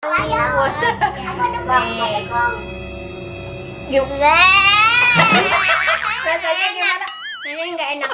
Gimana? Rasanya gimana? Ini nggak enak.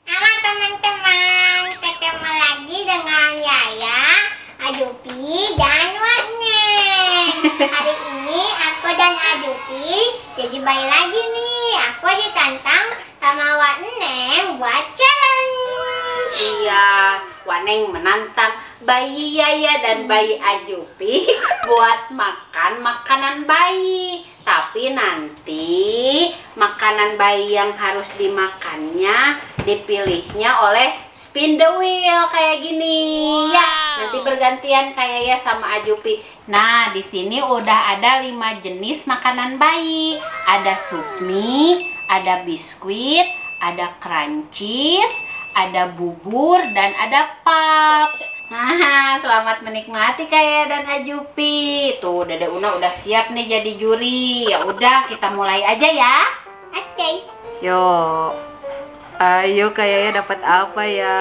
Halo teman-teman, ketemu lagi dengan Yaya, Ajupi, dan Waneng. Hari ini aku dan Ajupi jadi bayi lagi nih. Aku ditantang sama Waneng buat challenge. Iya, Waneng menantang bayi Yaya dan bayi Ajupi buat makan makanan bayi. Tapi nanti makanan bayi yang harus dimakannya dipilihnya oleh spin the wheel kayak gini. Ya, nanti bergantian kayak ya sama Ajupi. Nah, di sini udah ada 5 jenis makanan bayi. Ada sup mie, ada biskuit, ada crunchies, ada bubur, dan ada pups. Nah, selamat menikmati kayak dan Ajupi. Tuh, Dede Una udah siap nih jadi juri. Ya udah, kita mulai aja ya. Oke. Yuk. Ayo kayaknya dapat apa ya?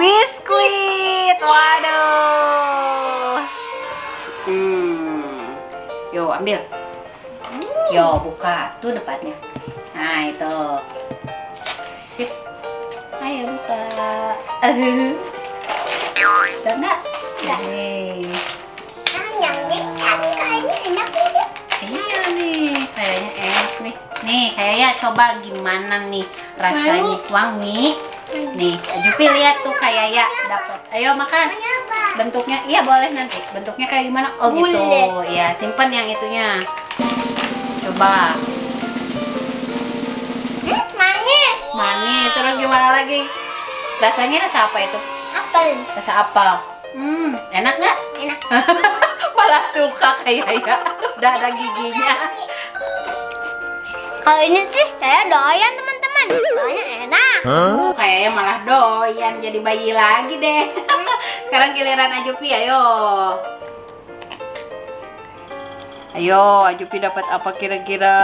Biskuit. Waduh. Yuk, ambil. Yuk, buka. Tuh depannya. Nah, itu. Sip. Ayo buka. Bisa nggak? Yang ini kayaknya enak ya. Iya nih, kayaknya enak nih. Nih, kayaknya coba gimana nih rasanya wangi. Nih, Ajupi lihat tuh kayak ya dapat. Ayo makan. Bentuknya, iya boleh nanti. Bentuknya kayak gimana? Oh gitu. Iya, simpan yang itunya. Coba. Manis. Manis, terus gimana lagi? Rasanya rasa apa itu? Apel. Rasa apel. Enak nggak? Enak. Malah suka kayak ya. Udah ada giginya. Kalau ini sih saya doyan teman-teman. Soalnya enak. Kayaknya malah doyan jadi bayi lagi deh. Sekarang giliran Ajupi, ayo. Ayo, Ajupi dapat apa kira-kira?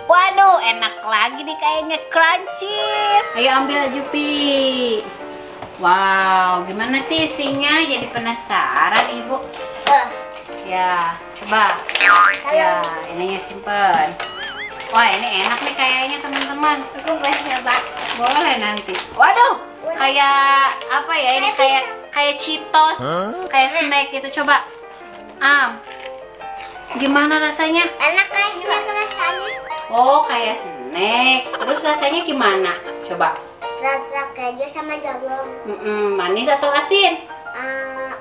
Waduh, enak lagi nih kayaknya crunchies. Ayo ambil Ajupi. Wow, gimana sih isinya? Jadi penasaran Ibu. Ya, coba. Ya, ininya simpen. Wah, ini enak nih kayaknya teman-teman. Aku boleh coba. Boleh nanti. Waduh, kayak apa ya? Ini kayak Cheetos, kayak snack gitu. Coba. Gimana rasanya? Enak kayaknya rasanya. Oh, kayak snack. Terus rasanya gimana? Coba. Rasa keju sama jagung. Manis atau asin? Asin.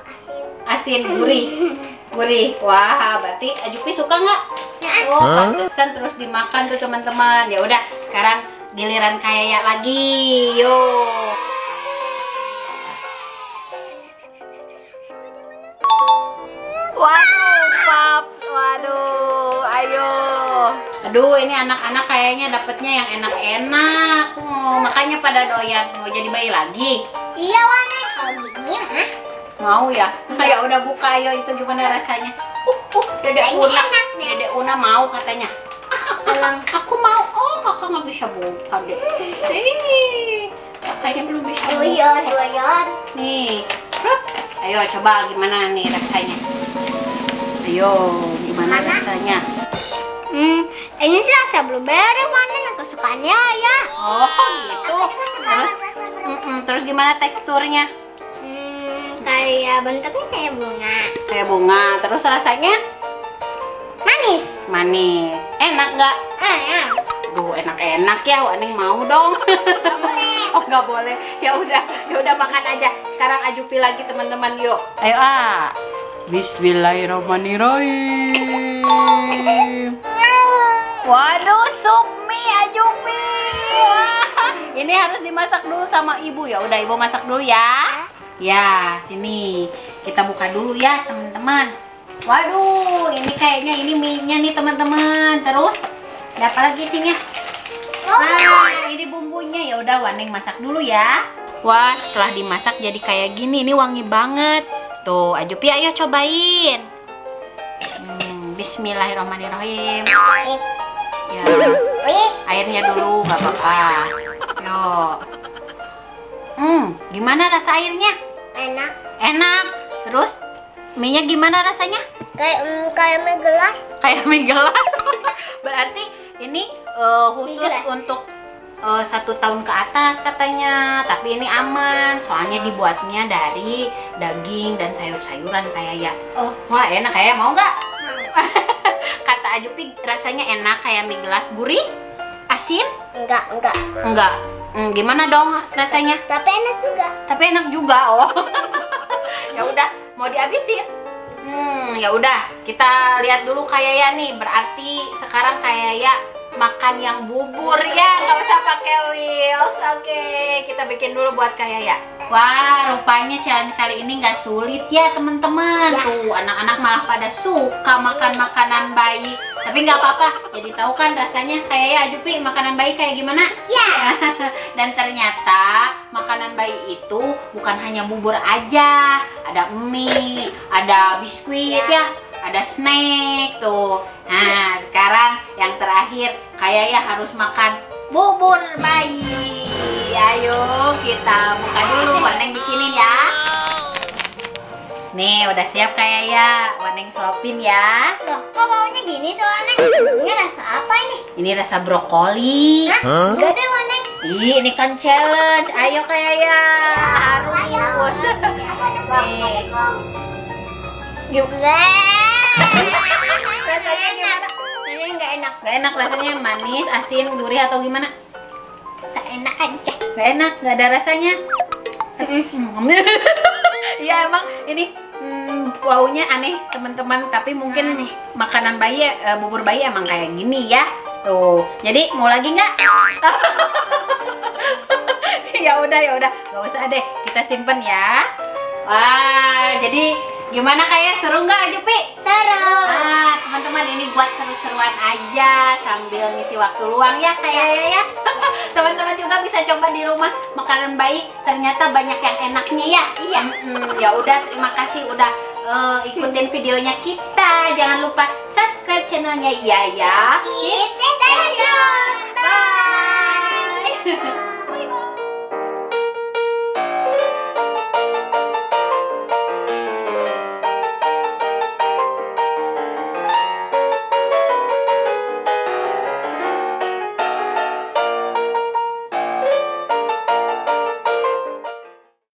Asin, gurih. Gurih. Wah, berarti Ajupi suka nggak? Oh, pantesan terus dimakan tuh teman-teman. Ya udah, sekarang giliran kayak lagi. Yuk. Waduh, pap. Waduh, ayo. Aduh, ini anak-anak kayaknya dapetnya yang enak-enak. Makanya pada doyan. Mau jadi bayi lagi? Iya, Waneng. Kalau gini mah Mau ya? Ya udah buka, ayo. Itu gimana rasanya? Dede Una. Dede Una mau katanya. Aku mau. Oh, kakak nggak bisa buka deh. Kayaknya belum bisa buka. doyan. Nih. Ayo coba gimana nih rasanya. Ayo, gimana rasanya? Ini sih rasa blueberry, Waneng, yang kesukaannya ya. Oh, gitu. Terus gimana teksturnya? Kayak bentuknya kayak bunga. Kayak bunga. Terus rasanya? Manis. Manis. Enak nggak? Enak. Duh, enak-enak ya. Waneng mau dong. Nggak boleh. Oh, nggak boleh. Ya udah makan aja. Sekarang Ajupi lagi teman-teman, yuk. Ayo Bismillahirrahmanirrahim. Waduh, sup mie Ajupi. Wah, ini harus dimasak dulu sama ibu ya. Udah, ibu masak dulu ya. Ya, sini kita buka dulu ya teman-teman. Waduh, ini kayaknya ini mie-nya nih teman-teman. Terus ada apa lagi isinya? Nah, ini bumbunya. Ya udah, Waneng masak dulu ya. Wah, setelah dimasak jadi kayak gini. Ini wangi banget. Tuh, Ajupi ayo cobain. Bismillahirrahmanirrahim. airnya dulu, nggak apa-apa. Yuk. Gimana rasa airnya? Enak. Enak. Terus mie-nya gimana rasanya? Kayak mie gelas. Kayak mie gelas. Berarti ini khusus Mie gelas. untuk 1 tahun ke atas katanya. Tapi ini aman, soalnya dibuatnya dari daging dan sayur-sayuran kayak ya. Oh. Wah enak kayak, mau nggak? Kata Ajupi rasanya enak kayak mie gelas, gurih, asin? Enggak. Enggak. Gimana dong rasanya? Tapi enak juga. Tapi enak juga. Oh. Ya udah, mau dihabisin? Ya udah, kita lihat dulu kayak ya nih. Berarti sekarang kayak ya makan yang bubur ya, nggak usah pakai wheels. Oke, kita bikin dulu buat kayak ya. Wah, rupanya challenge kali ini nggak sulit ya teman-teman. Tuh, anak-anak malah pada suka makan makanan bayi. Tapi nggak apa-apa, jadi tahu kan rasanya kayak ya Ajupi makanan bayi kayak gimana? Ya. Dan ternyata makanan bayi itu bukan hanya bubur aja, ada mie, ada biskuit ya, ada snack tuh. Nah, sekarang yang terakhir kayak ya harus makan bubur bayi. Ayo kita buka dulu, Waneng bikinin ya. Nih udah siap kayak ya, Waneng suapin ya. Loh, kok baunya gini soalnya? Ini rasa apa ini? Ini rasa brokoli. Hah? Enggak deh, Waneng. Ih, ini kan challenge. Ayo kayak ya. Harus. Nih. Gimana? Rasanya gimana? Ini nggak enak. Gak enak rasanya, manis, asin, gurih atau gimana? Nggak enak aja. Gak enak, gak ada rasanya. Iya emang ini baunya aneh teman-teman, tapi mungkin makanan bayi, bubur bayi emang kayak gini ya. Tuh, jadi mau lagi nggak? Ya udah, nggak usah deh, kita simpen ya. Wah, jadi gimana kayak seru nggak Ajupi? Seru. Ah, teman-teman ini buat seru-seruan aja sambil ngisi waktu luang ya kayak ya. Teman-teman juga bisa coba di rumah makanan bayi, ternyata banyak yang enaknya ya. Iya. Ya udah, terima kasih udah ikutin videonya kita. Jangan lupa subscribe channelnya Yaya Kids Station. Bye.